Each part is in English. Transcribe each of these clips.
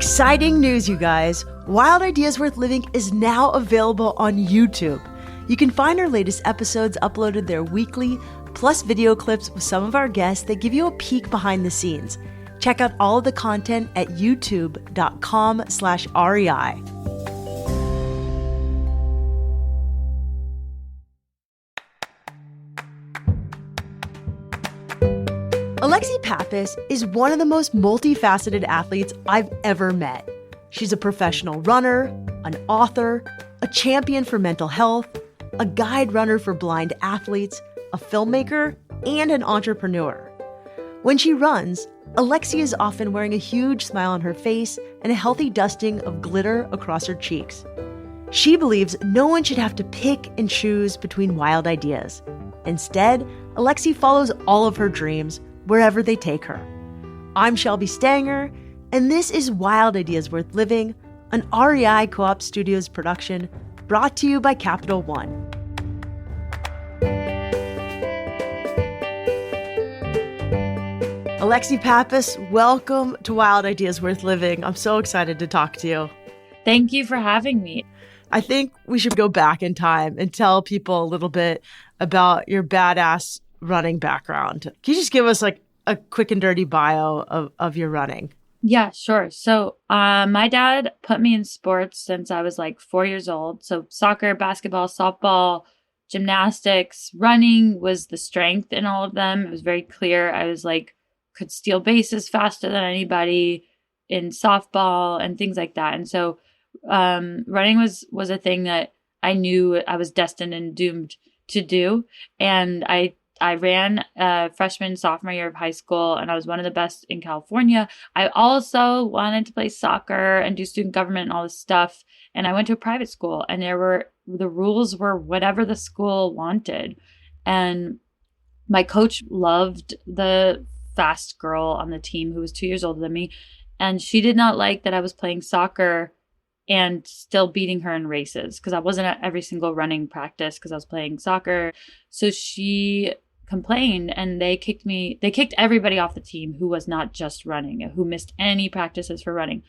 Exciting news, you guys. Wild Ideas Worth Living is now available on YouTube. You can find our latest episodes uploaded there weekly, plus video clips with some of our guests that give you a peek behind the scenes. Check out all of the content at youtube.com/REI. Alexi Pappas is one of the most multifaceted athletes I've ever met. She's a professional runner, an author, a champion for mental health, a guide runner for blind athletes, a filmmaker, and an entrepreneur. When she runs, Alexi is often wearing a huge smile on her face and a healthy dusting of glitter across her cheeks. She believes no one should have to pick and choose between wild ideas. Instead, Alexi follows all of her dreams wherever they take her. I'm Shelby Stanger, and this is Wild Ideas Worth Living, an REI Co-op Studios production brought to you by Capital One. Alexi Pappas, welcome to Wild Ideas Worth Living. I'm so excited to talk to you. Thank you for having me. I think we should go back in time and tell people a little bit about your badass running background. Can you just give us like a quick and dirty bio of your running? Yeah, sure. So my dad put me in sports since I was like 4 years old. So soccer, basketball, softball, gymnastics, running was the strength in all of them. It was very clear. I was like, could steal bases faster than anybody in softball and things like that. And so running was a thing that I knew I was destined and doomed to do. And I ran freshman, sophomore year of high school, and I was one of the best in California. I also wanted to play soccer and do student government and all this stuff. And I went to a private school, and the rules were whatever the school wanted. And my coach loved the fast girl on the team who was 2 years older than me. And she did not like that I was playing soccer and still beating her in races because I wasn't at every single running practice because I was playing soccer. So she complained and they kicked everybody off the team who was not just running, who missed any practices for running.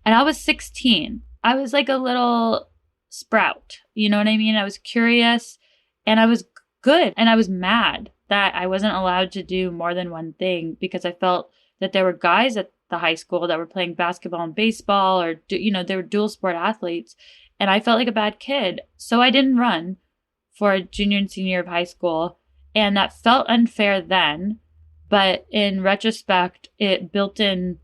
And I was 16. I was like a little sprout, you know what I mean? I was curious and I was good. And I was mad that I wasn't allowed to do more than one thing because I felt that there were guys at the high school that were playing basketball and baseball or, they were dual sport athletes. And I felt like a bad kid. So I didn't run for junior and senior year of high school. And that felt unfair then. But in retrospect, it built in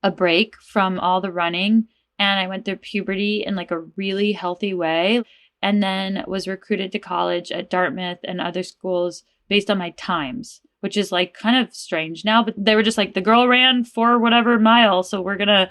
a break from all the running. And I went through puberty in like a really healthy way. And then was recruited to college at Dartmouth and other schools based on my times, which is like kind of strange now. But they were just like, the girl ran for whatever mile, so we're going to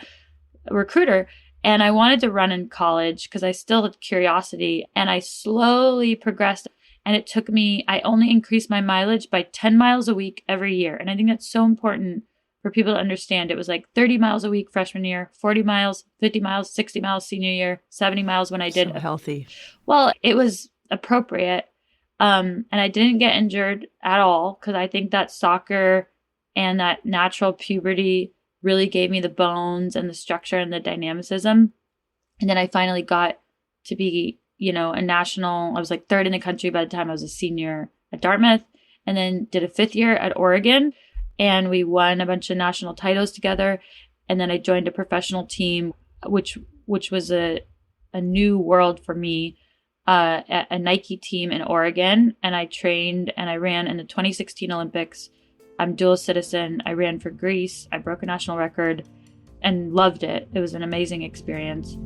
recruit her. And I wanted to run in college because I still had curiosity. And I slowly progressed. And it took me, I only increased my mileage by 10 miles a week every year. And I think that's so important for people to understand. It was like 30 miles a week freshman year, 40 miles, 50 miles, 60 miles senior year, 70 miles when I did. So healthy. Well, it was appropriate. And I didn't get injured at all because I think that soccer and that natural puberty really gave me the bones and the structure and the dynamicism. And then I finally got to be, a national. I was like third in the country by the time I was a senior at Dartmouth, and then did a fifth year at Oregon. And we won a bunch of national titles together. And then I joined a professional team, which was a new world for me. A Nike team in Oregon, and I trained and I ran in the 2016 Olympics. I'm dual citizen. I ran for Greece. I broke a national record and loved it. It was an amazing experience.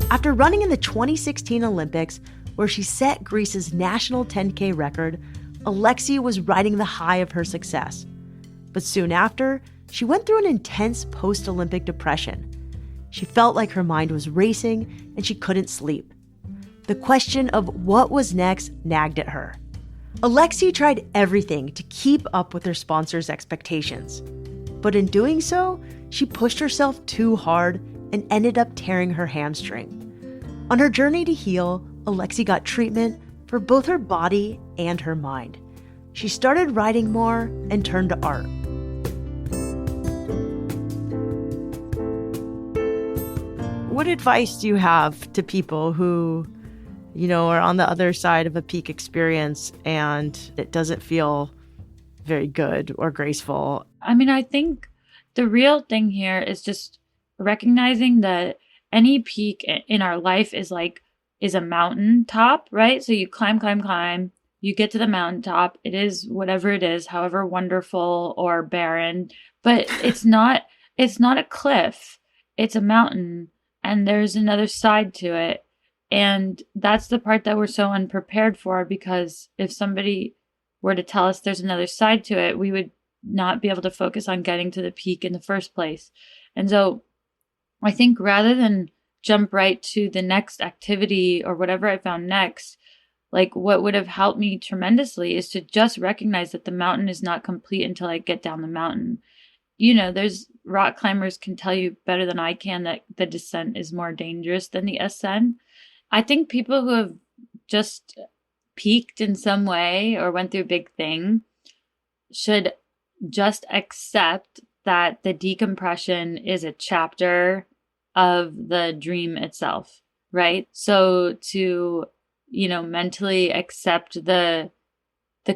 After running in the 2016 Olympics, where she set Greece's national 10K record, Alexi was riding the high of her success. But soon after, she went through an intense post-Olympic depression. She felt like her mind was racing and she couldn't sleep. The question of what was next nagged at her. Alexi tried everything to keep up with her sponsors' expectations. But in doing so, she pushed herself too hard and ended up tearing her hamstring. On her journey to heal, Alexi got treatment for both her body and her mind. She started writing more and turned to art. What advice do you have to people who, are on the other side of a peak experience and it doesn't feel very good or graceful? I mean, I think the real thing here is just recognizing that any peak in our life is a mountaintop, right? So you climb, you get to the mountaintop. It is whatever it is, however wonderful or barren, but it's not a cliff. It's a mountain, and there's another side to it. And that's the part that we're so unprepared for, because if somebody were to tell us there's another side to it, we would not be able to focus on getting to the peak in the first place. And so I think rather than jump right to the next activity or whatever I found next, what would have helped me tremendously is to just recognize that the mountain is not complete until I get down the mountain. There's rock climbers can tell you better than I can that the descent is more dangerous than the ascent. I think people who have just peaked in some way or went through a big thing should just accept that the decompression is a chapter of the dream itself, right? So to, mentally accept the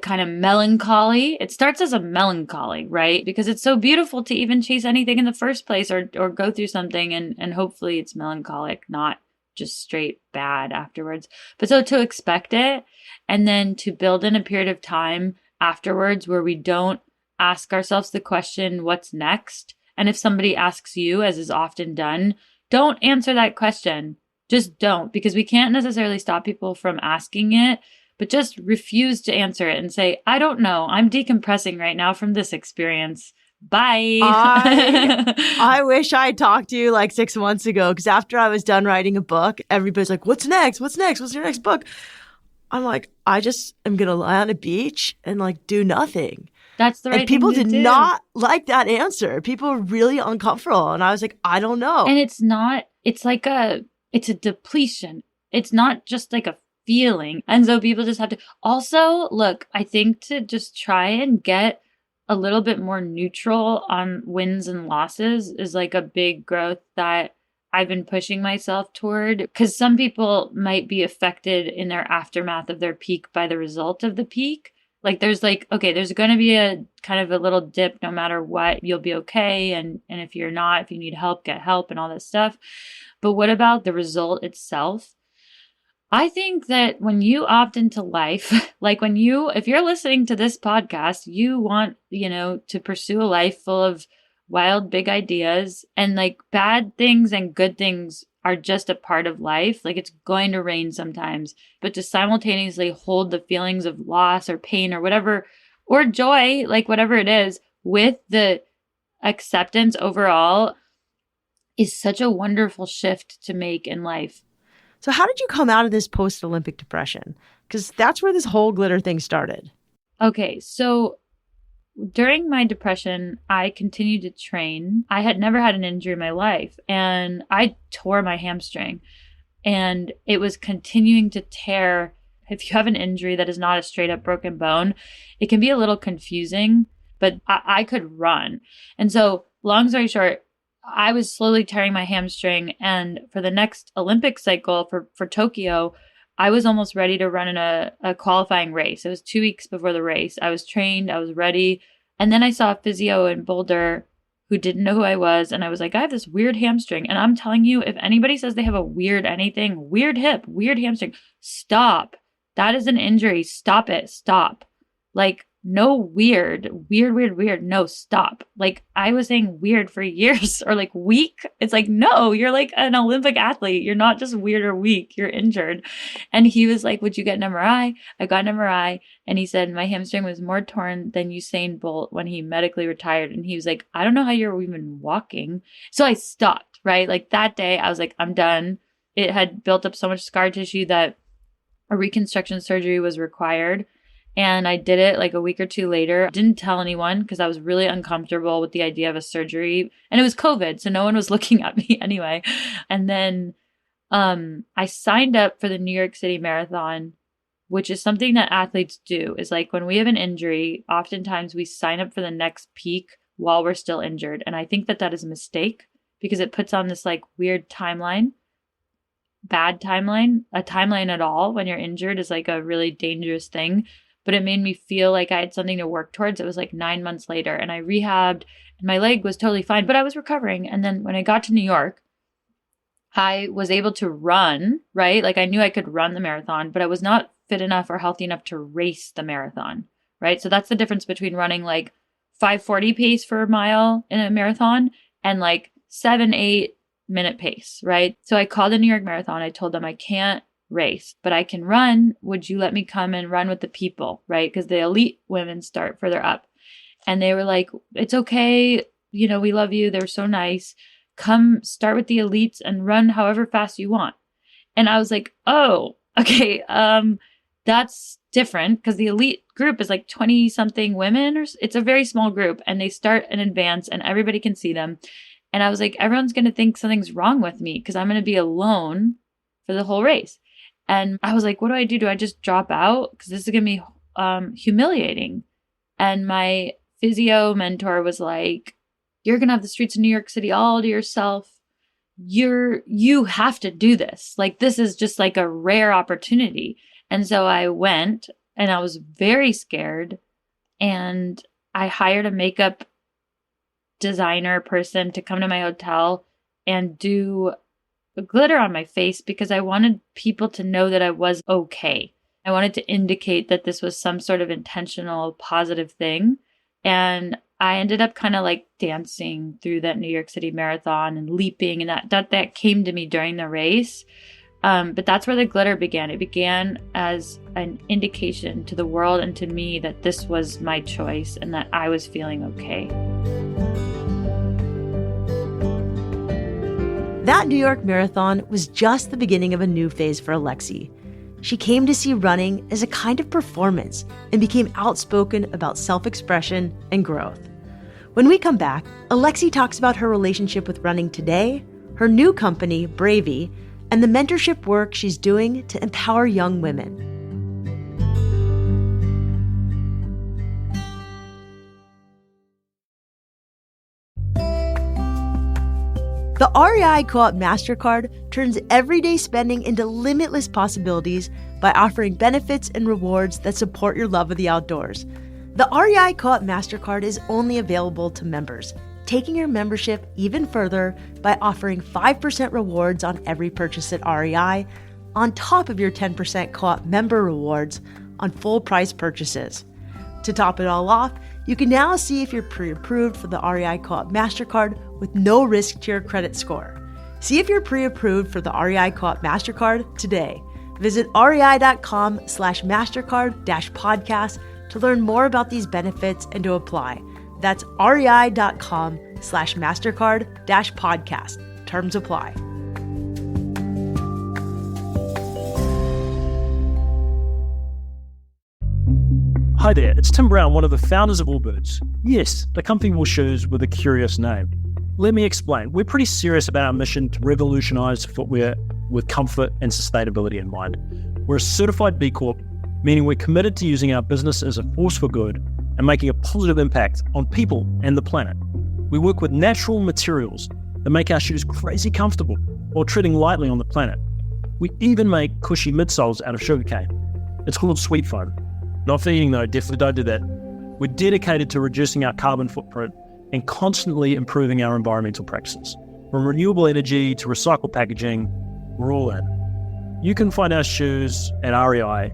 kind of melancholy. It starts as a melancholy, right? Because it's so beautiful to even chase anything in the first place or go through something and hopefully it's melancholic, not just straight bad afterwards. But so to expect it and then to build in a period of time afterwards where we don't ask ourselves the question, what's next? And if somebody asks you, as is often done, don't answer that question. Just don't, because we can't necessarily stop people from asking it, but just refuse to answer it and say, I don't know. I'm decompressing right now from this experience. Bye. I wish I talked to you 6 months ago, because after I was done writing a book, everybody's like, what's next? What's next? What's your next book? I'm like, I just am going to lie on a beach and do nothing. That's the right thing to do. And people did not like that answer. People were really uncomfortable. And I was like, I don't know. And it's a depletion. It's not just a feeling. And so people just have to also look, I think to just try and get a little bit more neutral on wins and losses is a big growth that I've been pushing myself toward, because some people might be affected in their aftermath of their peak by the result of the peak. There's there's going to be a kind of a little dip no matter what. You'll be okay. And if you're not, if you need help, get help and all this stuff. But what about the result itself? I think that when you opt into life, if you're listening to this podcast, you want, to pursue a life full of wild, big ideas, and bad things and good things are just a part of life. It's going to rain sometimes, but to simultaneously hold the feelings of loss or pain or whatever, or joy, whatever it is, with the acceptance overall is such a wonderful shift to make in life. So how did you come out of this post-Olympic depression? Because that's where this whole glitter thing started. Okay, so during my depression, I continued to train. I had never had an injury in my life, and I tore my hamstring, and it was continuing to tear. If you have an injury that is not a straight up broken bone, it can be a little confusing, but I could run. And so long story short, I was slowly tearing my hamstring, and for the next Olympic cycle for Tokyo, I was almost ready to run in a qualifying race. It was 2 weeks before the race. I was trained, I was ready. And then I saw a physio in Boulder who didn't know who I was. And I was like, I have this weird hamstring. And I'm telling you, if anybody says they have a weird anything, weird hip, weird hamstring, stop. That is an injury. Stop it. Stop. No weird. No, stop. I was saying weird for years or weak. It's no, you're an Olympic athlete. You're not just weird or weak. You're injured. And he was like, would you get an MRI? I got an MRI. And he said, my hamstring was more torn than Usain Bolt when he medically retired. And he was like, I don't know how you're even walking. So I stopped, right? That day I was like, I'm done. It had built up so much scar tissue that a reconstruction surgery was required. And I did it a week or two later. Didn't tell anyone because I was really uncomfortable with the idea of a surgery. And it was COVID, so no one was looking at me anyway. And then I signed up for the New York City Marathon, which is something that athletes do. Is when we have an injury, oftentimes we sign up for the next peak while we're still injured. And I think that is a mistake. because it puts on this like weird timeline, bad timeline. A timeline at all when you're injured is like a really dangerous thing. But it made me feel like I had something to work towards. It was like 9 months later and I rehabbed and my leg was totally fine, but I was recovering. And then when I got to New York, I was able to run, right? Like I knew I could run the marathon, but I was not fit enough or healthy enough to race the marathon, right? So that's the difference between running like 5:40 pace for a mile in a marathon and like 7-8 minute pace, right? So I called the New York Marathon. I told them I can't race, but I can run. Would you let me come and run with the people, right? Because the elite women start further up. And they were like, it's okay. You know, we love you. They're so nice. Come start with the elites and run however fast you want. And I was like, oh, okay. That's different because the elite group is like 20 something women, or it's a very small group, and they start in advance and everybody can see them. And I was like, everyone's going to think something's wrong with me because I'm going to be alone for the whole race. And I was like, what do? Do I just drop out? Because this is going to be humiliating. And my physio mentor was like, you're going to have the streets of New York City all to yourself. You have to do this. Like, this is just like a rare opportunity. And so I went and I was very scared. And I hired a makeup designer person to come to my hotel and do glitter on my face because I wanted people to know that I was okay. I wanted to indicate that this was some sort of intentional, positive thing. And I ended up kind of like dancing through that New York City Marathon and leaping, and that came to me during the race. But that's where the glitter began. It began as an indication to the world and to me that this was my choice and that I was feeling okay. That New York Marathon was just the beginning of a new phase for Alexi. She came to see running as a kind of performance and became outspoken about self-expression and growth. When we come back, Alexi talks about her relationship with running today, her new company, Bravey, and the mentorship work she's doing to empower young women. The REI Co-op MasterCard turns everyday spending into limitless possibilities by offering benefits and rewards that support your love of the outdoors. The REI Co-op MasterCard is only available to members, taking your membership even further by offering 5% rewards on every purchase at REI, on top of your 10% co-op member rewards on full price purchases. To top it all off, you can now see if you're pre-approved for the REI Co-op MasterCard with no risk to your credit score. See if you're pre-approved for the REI Co-op MasterCard today. Visit rei.com/MasterCard-podcast to learn more about these benefits and to apply. That's rei.com/MasterCard-podcast. Terms apply. Hi there, it's Tim Brown, one of the founders of Allbirds. Yes, the company will shoes with a curious name. Let me explain. We're pretty serious about our mission to revolutionize footwear with comfort and sustainability in mind. We're a certified B Corp, meaning we're committed to using our business as a force for good and making a positive impact on people and the planet. We work with natural materials that make our shoes crazy comfortable while treading lightly on the planet. We even make cushy midsoles out of sugarcane. It's called Sweet Foam. Not for eating though, definitely don't do that. We're dedicated to reducing our carbon footprint and constantly improving our environmental practices. From renewable energy to recycled packaging, we're all in. You can find our shoes at REI,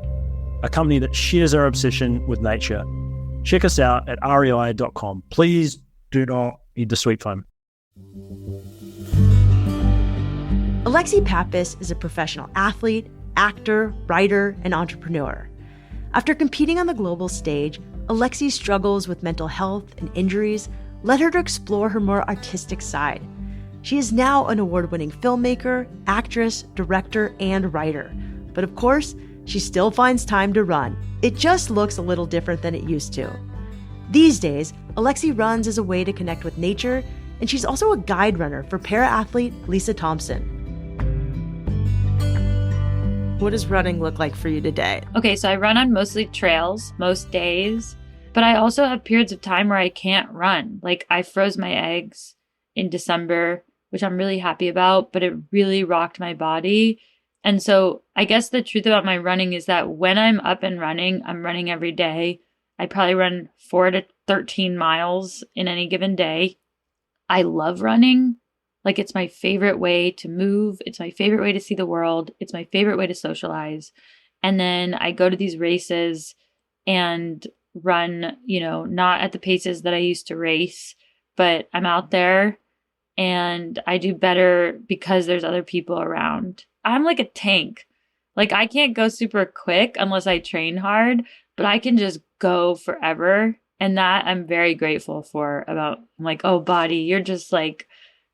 a company that shares our obsession with nature. Check us out at rei.com. Please do not eat the Sweet Foam. Alexi Pappas is a professional athlete, actor, writer, and entrepreneur. After competing on the global stage, Alexi's struggles with mental health and injuries led her to explore her more artistic side. She is now an award-winning filmmaker, actress, director, and writer. But of course, she still finds time to run. It just looks a little different than it used to. These days, Alexi runs as a way to connect with nature, and she's also a guide runner for para-athlete Lisa Thompson. What does running look like for you today? Okay, so I run on mostly trails most days, but I also have periods of time where I can't run. Like I froze my eggs in December, which I'm really happy about, but it really rocked my body. And so I guess the truth about my running is that when I'm up and running, I'm running every day. I probably run 4 to 13 miles in any given day. I love running. Like, it's my favorite way to move. It's my favorite way to see the world. It's my favorite way to socialize. And then I go to these races and run, not at the paces that I used to race, but I'm out there and I do better because there's other people around. I'm like a tank. Like, I can't go super quick unless I train hard, but I can just go forever. And that I'm very grateful for I'm like, oh, body, you're just like,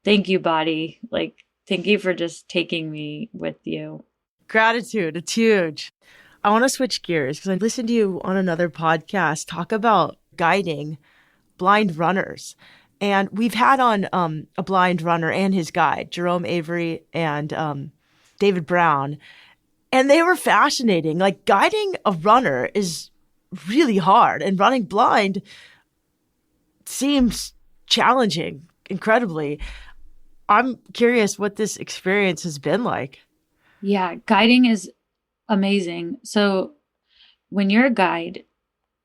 thank you, body. Like, thank you for just taking me with you. Gratitude. It's huge. I want to switch gears because I listened to you on another podcast talk about guiding blind runners. And we've had on a blind runner and his guide, Jerome Avery and David Brown. And they were fascinating. Like, guiding a runner is really hard, and running blind seems challenging incredibly. I'm curious what this experience has been like. Yeah, guiding is amazing. So when you're a guide,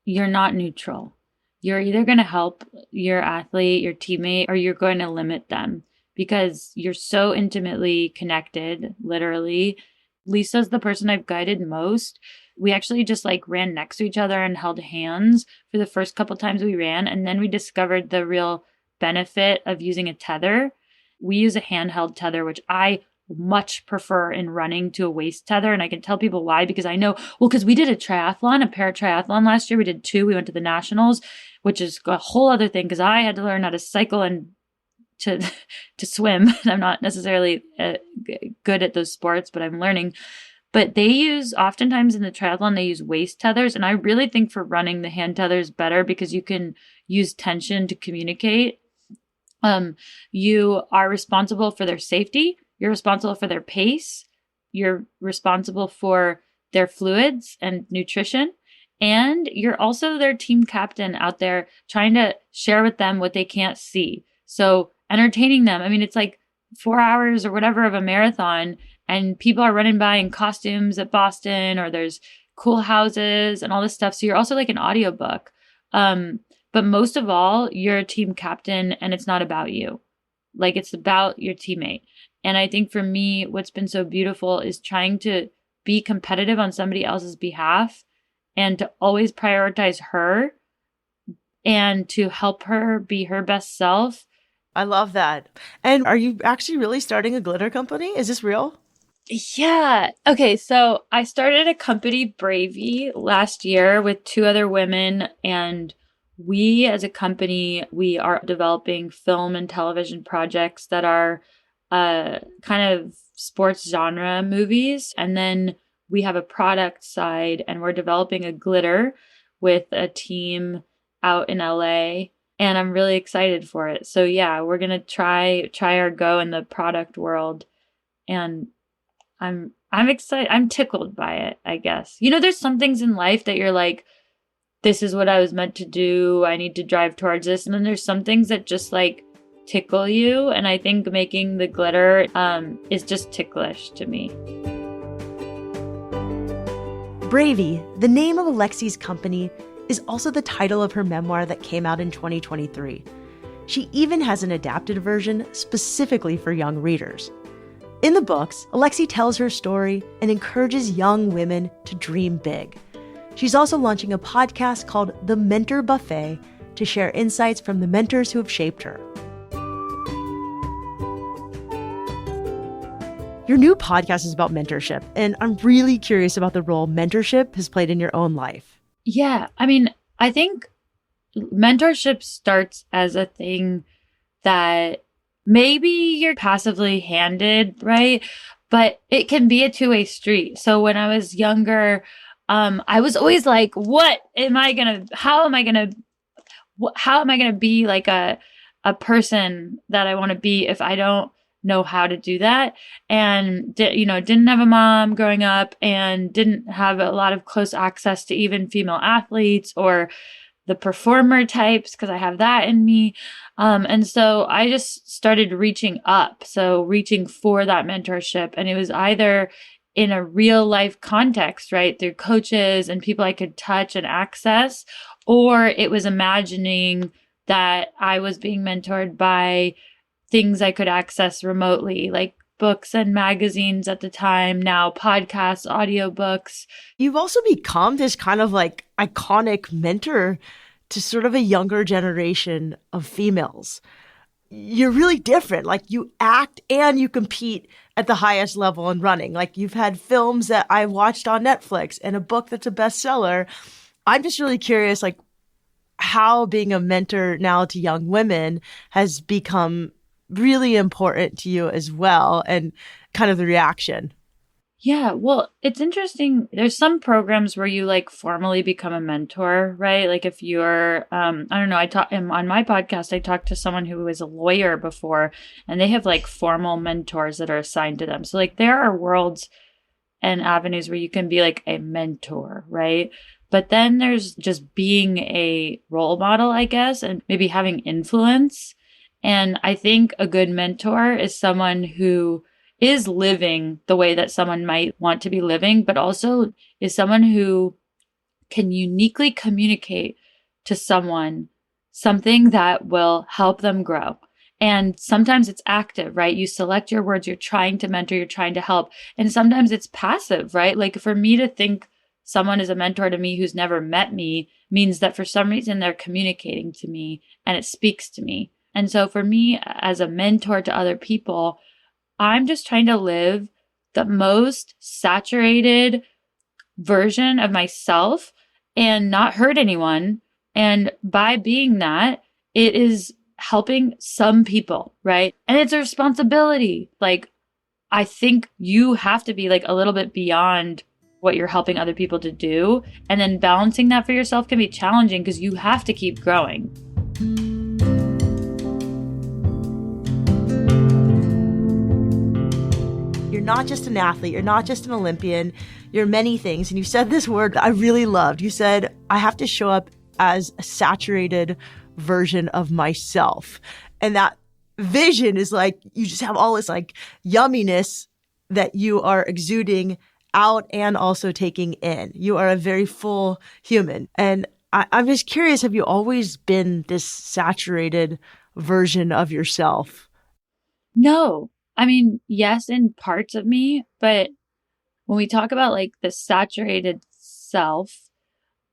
you're not neutral. You're either going to help your athlete, your teammate, or you're going to limit them because you're so intimately connected, literally. Lisa's the person I've guided most. We actually just ran next to each other and held hands for the first couple times we ran. And then we discovered the real benefit of using a tether. We use a handheld tether, which I much prefer in running to a waist tether. And I can tell people why, because I know, because we did a para-triathlon last year. We did 2. We went to the nationals, which is a whole other thing because I had to learn how to cycle and to swim. I'm not necessarily good at those sports, but I'm learning. But oftentimes in the triathlon, they use waist tethers. And I really think for running, the hand tether is better because you can use tension to communicate. You are responsible for their safety. You're responsible for their pace. You're responsible for their fluids and nutrition. And you're also their team captain out there trying to share with them what they can't see. So entertaining them. I mean, it's like 4 hours or whatever of a marathon, and people are running by in costumes at Boston, or there's cool houses and all this stuff. So you're also like an audiobook. But most of all, you're a team captain, and it's not about you. Like, it's about your teammate. And I think for me, what's been so beautiful is trying to be competitive on somebody else's behalf and to always prioritize her and to help her be her best self. I love that. And are you actually really starting a glitter company? Is this real? Yeah. Okay. So I started a company, Bravey, last year with 2 other women. And we, as a company, we are developing film and television projects that are kind of sports genre movies. And then we have a product side, and we're developing a glitter with a team out in LA. And I'm really excited for it. So yeah, we're going to try our go in the product world. And I'm excited. I'm tickled by it, I guess. There's some things in life that you're like, this is what I was meant to do. I need to drive towards this. And then there's some things that just tickle you. And I think making the glitter is just ticklish to me. Bravey, the name of Alexi's company, is also the title of her memoir that came out in 2023. She even has an adapted version specifically for young readers. In the books, Alexi tells her story and encourages young women to dream big. She's also launching a podcast called The Mentor Buffet to share insights from the mentors who have shaped her. Your new podcast is about mentorship, and I'm really curious about the role mentorship has played in your own life. Yeah. I mean, I think mentorship starts as a thing that maybe you're passively handed, right? But it can be a two-way street. So when I was younger, I was always like, how am I going to be like a person that I want to be if I don't know how to do that? And, didn't have a mom growing up and didn't have a lot of close access to even female athletes or the performer types because I have that in me. And so I just started reaching up. So reaching for that mentorship. And it was either in a real life context, right? Through coaches and people I could touch and access, or it was imagining that I was being mentored by things I could access remotely, like books and magazines at the time, now podcasts, audiobooks. You've also become this kind of like iconic mentor to sort of a younger generation of females. You're really different. Like you act and you compete at the highest level in running. Like you've had films that I watched on Netflix and a book that's a bestseller. I'm just really curious, like how being a mentor now to young women has become really important to you as well, and kind of the reaction. Yeah, well, it's interesting. There's some programs where you like formally become a mentor, right? Like if you're, I don't know, on my podcast, I talked to someone who was a lawyer before, and they have like formal mentors that are assigned to them. So like there are worlds and avenues where you can be like a mentor, right? But then there's just being a role model, I guess, and maybe having influence. And I think a good mentor is someone who is living the way that someone might want to be living, but also is someone who can uniquely communicate to someone something that will help them grow. And sometimes it's active, right? You select your words, you're trying to mentor, you're trying to help. And sometimes it's passive, right? Like for me to think someone is a mentor to me who's never met me means that for some reason they're communicating to me and it speaks to me. And so for me as a mentor to other people, I'm just trying to live the most saturated version of myself and not hurt anyone. And by being that, it is helping some people, right? And it's a responsibility. Like, I think you have to be like a little bit beyond what you're helping other people to do. And then balancing that for yourself can be challenging because you have to keep growing. You're not just an athlete. You're not just an Olympian. You're many things. And you said this word that I really loved. You said, I have to show up as a saturated version of myself. And that vision is like, you just have all this like yumminess that you are exuding out and also taking in. You are a very full human. And I'm just curious, have you always been this saturated version of yourself? No. I mean, yes, in parts of me, but when we talk about like the saturated self,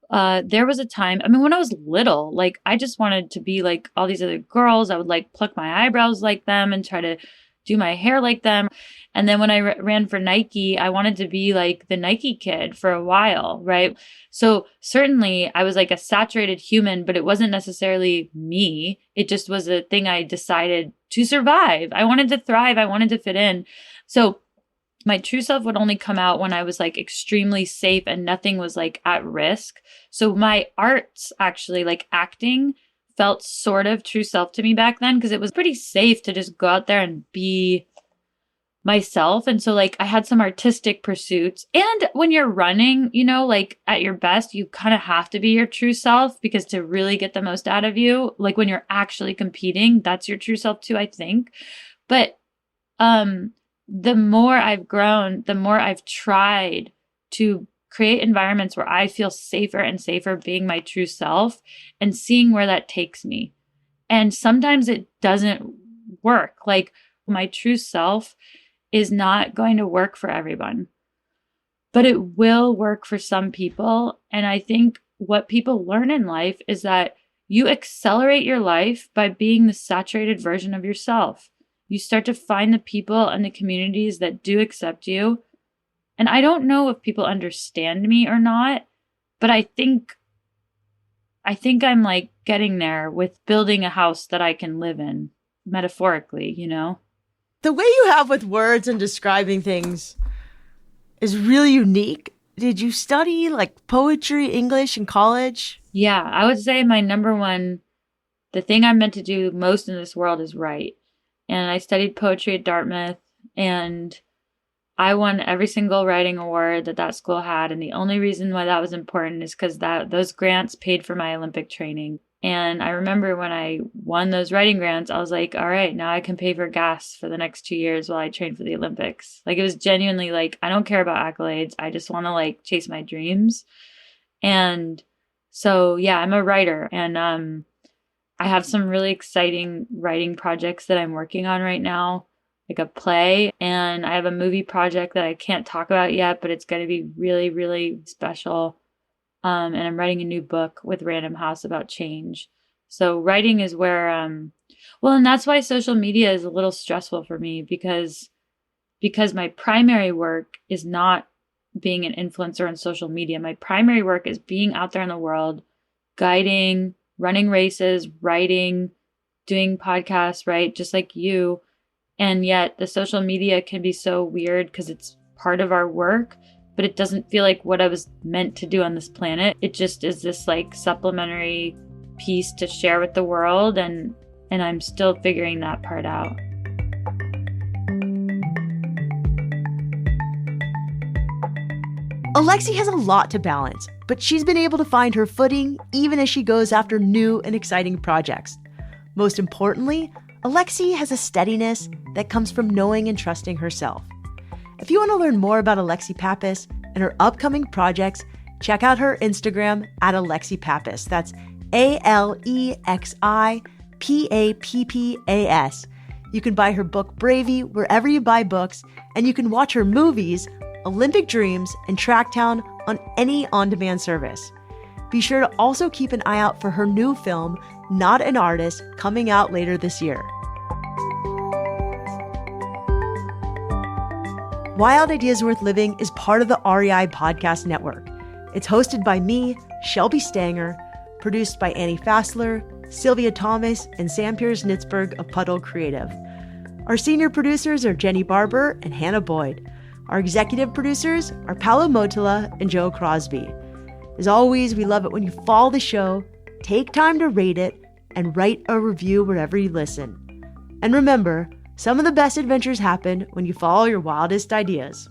there was a time, I mean, when I was little, like I just wanted to be like all these other girls. I would like pluck my eyebrows like them and try to do my hair like them. And then when I ran for Nike, I wanted to be like the Nike kid for a while, right? So certainly I was like a saturated human, but it wasn't necessarily me. It just was a thing I decided to survive. I wanted to thrive. I wanted to fit in. So my true self would only come out when I was like extremely safe and nothing was like at risk. So my arts actually, like acting, felt sort of true self to me back then because it was pretty safe to just go out there and be myself. And so like I had some artistic pursuits. And when you're running, you know, like at your best, you kind of have to be your true self because to really get the most out of you, like when you're actually competing, that's your true self too, I think. But the more I've grown, the more I've tried to create environments where I feel safer and safer being my true self and seeing where that takes me. And sometimes it doesn't work. Like my true self is not going to work for everyone, but it will work for some people. And I think what people learn in life is that you accelerate your life by being the saturated version of yourself. You start to find the people and the communities that do accept you. And I don't know if people understand me or not, but I think I'm like getting there with building a house that I can live in, metaphorically, you know? The way you have with words and describing things is really unique. Did you study like poetry, English in college? Yeah, I would say my number one, the thing I'm meant to do most in this world is write. And I studied poetry at Dartmouth, and I won every single writing award that school had. And the only reason why that was important is because those grants paid for my Olympic training. And I remember when I won those writing grants, I was like, all right, now I can pay for gas for the next 2 years while I train for the Olympics. Like, it was genuinely like, I don't care about accolades. I just want to like chase my dreams. And so, yeah, I'm a writer, and I have some really exciting writing projects that I'm working on right now, like a play, and I have a movie project that I can't talk about yet, but it's going to be really, really special. And I'm writing a new book with Random House about change. So writing is where, and that's why social media is a little stressful for me, because my primary work is not being an influencer on social media. My primary work is being out there in the world, guiding, running races, writing, doing podcasts, right? Just like you. And yet the social media can be so weird because it's part of our work, but it doesn't feel like what I was meant to do on this planet. It just is this like supplementary piece to share with the world, and I'm still figuring that part out. Alexi has a lot to balance, but she's been able to find her footing even as she goes after new and exciting projects. Most importantly, Alexi has a steadiness that comes from knowing and trusting herself. If you want to learn more about Alexi Pappas and her upcoming projects, check out her Instagram at Alexi Pappas. That's ALEXI PAPPAS. You can buy her book Bravey wherever you buy books, and you can watch her movies, Olympic Dreams and Tracktown, on any on-demand service. Be sure to also keep an eye out for her new film, Not an Artist, coming out later this year. Wild Ideas Worth Living is part of the REI Podcast Network. It's hosted by me, Shelby Stanger, produced by Annie Fassler, Sylvia Thomas, and Sam Pierce-Nitzberg of Puddle Creative. Our senior producers are Jenny Barber and Hannah Boyd. Our executive producers are Paolo Motola and Joe Crosby. As always, we love it when you follow the show, take time to rate it, and write a review wherever you listen. And remember, some of the best adventures happen when you follow your wildest ideas.